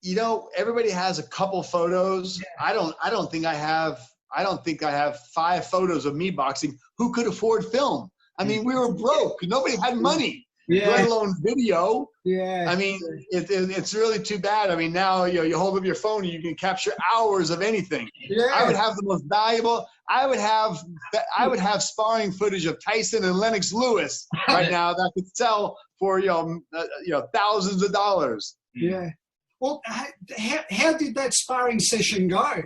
you know, everybody has a couple photos. Yeah. I don't think I have 5 photos of me boxing. Who could afford film? I mean, we were broke. Nobody had money, let alone video. Yeah. I mean, it's really too bad. I mean, now you hold up your phone and you can capture hours of anything. Yeah. I would have the most valuable. I would have sparring footage of Tyson and Lennox Lewis right now that could sell for thousands of dollars. Yeah. Well, how did that sparring session go?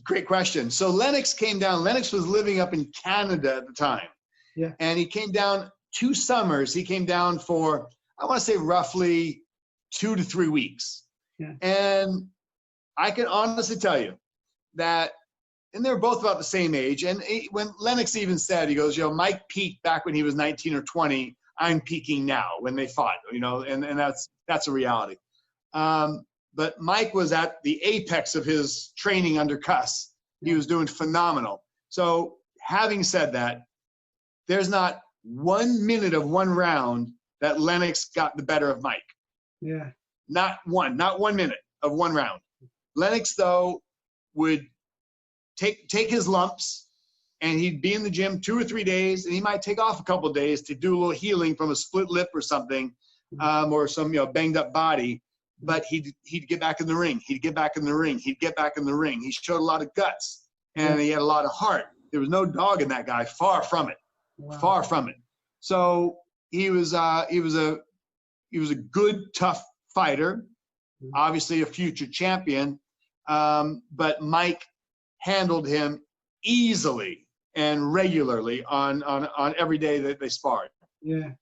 Great question. So Lennox came down. Lennox was living up in Canada at the time. Yeah. And he came down 2 summers. He came down for, I want to say, roughly 2 to 3 weeks. Yeah. And I can honestly tell you that, and they're both about the same age. And when Lennox even said, he goes, Mike peaked back when he was 19 or 20. I'm peaking now when they fought, and that's a reality. But Mike was at the apex of his training under Cuss. He was doing phenomenal. So having said that, there's not 1 minute of one round that Lennox got the better of Mike. Yeah. Not 1 minute of one round. Lennox, though, would take his lumps, and he'd be in the gym 2 or 3 days, and he might take off a couple of days to do a little healing from a split lip or something, or some banged up body. But he'd get back in the ring. He'd get back in the ring. He'd get back in the ring. He showed a lot of guts, and he had a lot of heart. There was no dog in that guy. Far from it. Wow. Far from it. So he was a good, tough fighter. Obviously a future champion. But Mike handled him easily and regularly on every day that they sparred. Yeah.